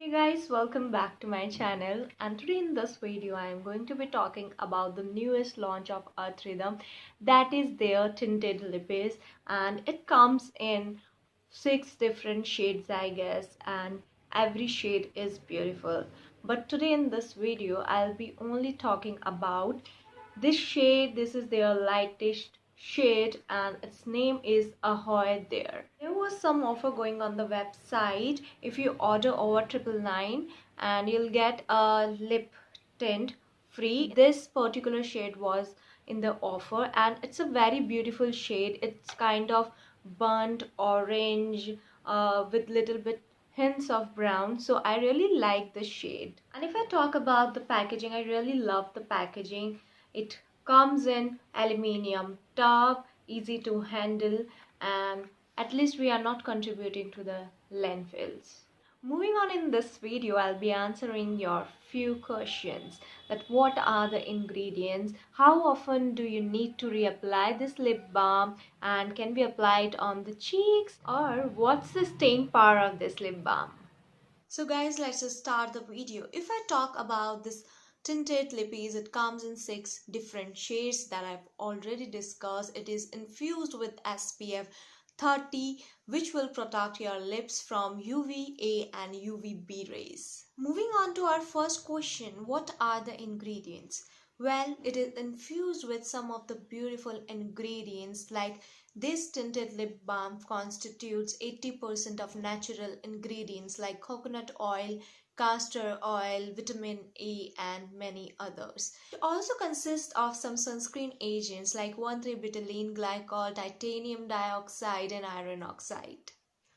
Hey guys, welcome back to my channel, and today in this video I am going to be talking about the newest launch of earthrhythm, that is their tinted lippies, and it comes in 6 different shades I guess, and every shade is beautiful. But today in this video I'll be only talking about this shade. This is their lightest shade and its name is Ahoy. There was some offer going on the website. If you order over 999 and you'll get a lip tint free. This particular shade was in the offer and it's a very beautiful shade. It's kind of burnt orange with little bit hints of brown, so I really like the shade. And if I talk about the packaging, I really love the packaging. It comes in aluminium top, easy to handle, and at least we are not contributing to the landfills. Moving on, in this video I'll be answering your few questions, that what are the ingredients, how often do you need to reapply this lip balm, and can be applied on the cheeks, or what's the staying power of this lip balm. So guys, let's just start the video. If I talk about this tinted lippies, it comes in 6 different shades that I've already discussed. It is infused with SPF 30, which will protect your lips from UVA and UVB rays. Moving on to our first question, what are the ingredients? Well, it is infused with some of the beautiful ingredients. Like this tinted lip balm constitutes 80% of natural ingredients like coconut oil, castor oil, vitamin A, and many others. It also consists of some sunscreen agents like 1,3-butylene glycol, titanium dioxide, and iron oxide.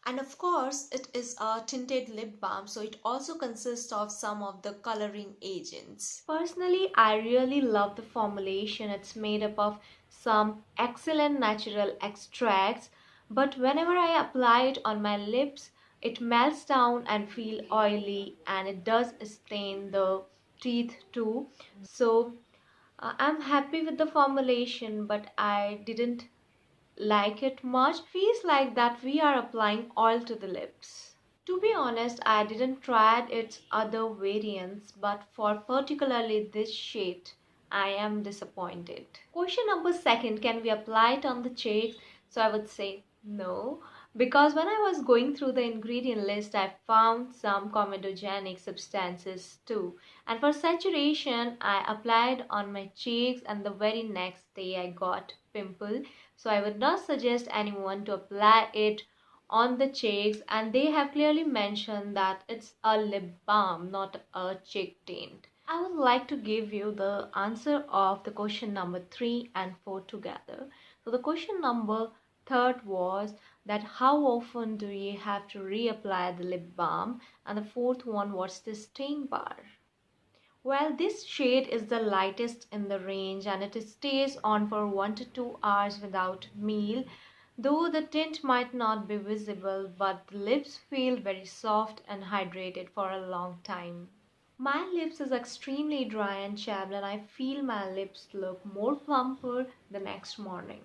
And of course, it is a tinted lip balm, so it also consists of some of the coloring agents. Personally, I really love the formulation. It's made up of some excellent natural extracts, but whenever I apply it on my lips, it melts down and feel oily, and it does stain the teeth too. So I'm happy with the formulation, but I didn't like it much. Feels like that we are applying oil to the lips. To be honest, I didn't try its other variants, but for particularly this shade, I am disappointed. Question number second, can we apply it on the cheeks? So I would say no, because when I was going through the ingredient list, I found some comedogenic substances too. And for saturation, I applied on my cheeks, and the very next day I got pimple. So I would not suggest anyone to apply it on the cheeks, and they have clearly mentioned that it's a lip balm, not a cheek tint. I would like to give you the answer of the question number 3 and 4 together. So the question number 3 was that how often do you have to reapply the lip balm, and the fourth one, what's the staying power? Well, this shade is the lightest in the range, and it stays on for 1 to 2 hours without meal. Though the tint might not be visible, but the lips feel very soft and hydrated for a long time. My lips is extremely dry and chapped, and I feel my lips look more plumper the next morning.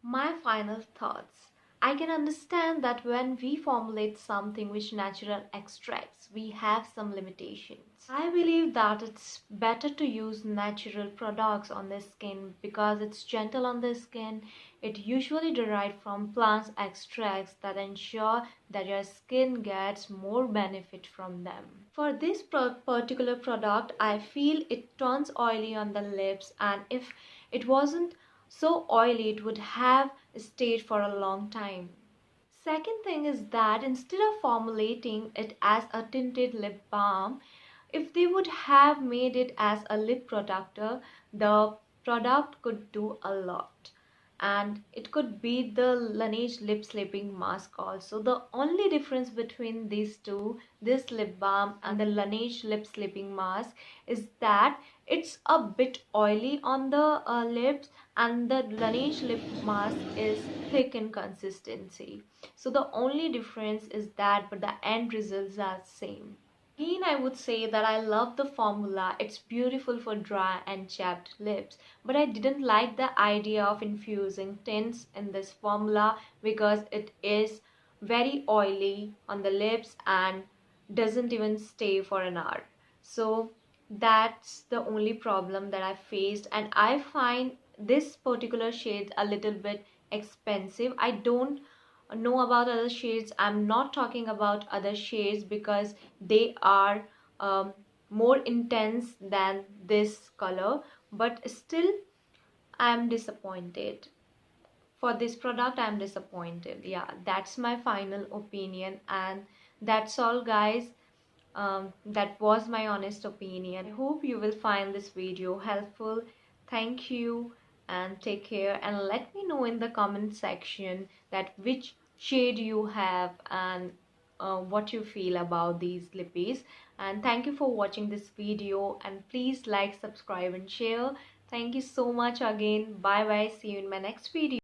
My final thoughts. I can understand that when we formulate something with natural extracts, we have some limitations. I believe that it's better to use natural products on the skin because it's gentle on the skin. It usually derived from plant extracts that ensure that your skin gets more benefit from them. For this particular product, I feel it turns oily on the lips, and if it wasn't so oily, it would have stayed for a long time. Second thing is that instead of formulating it as a tinted lip balm, if they would have made it as a lip protector, the product could do a lot. And it could be the Laneige lip sleeping mask also. The only difference between these two, this lip balm and the Laneige lip sleeping mask, is that it's a bit oily on the lips, and the Laneige lip mask is thick in consistency. So the only difference is that, but the end results are same. Again, I would say that I love the formula. It's beautiful for dry and chapped lips. But I didn't like the idea of infusing tints in this formula because it is very oily on the lips and doesn't even stay for an hour. So that's the only problem that I faced, and I find this particular shade a little bit expensive. I don't know about other shades. I'm not talking about other shades because they are um, more intense than this color, but still I'm disappointed. For this product, I'm disappointed. Yeah, that's my final opinion, and that's all, guys. That was my honest opinion. I hope you will find this video helpful. Thank you and take care, and let me know in the comment section that which shade you have and what you feel about these lippies. And thank you for watching this video, and please like, subscribe and share. Thank you so much again. Bye bye. See you in my next video.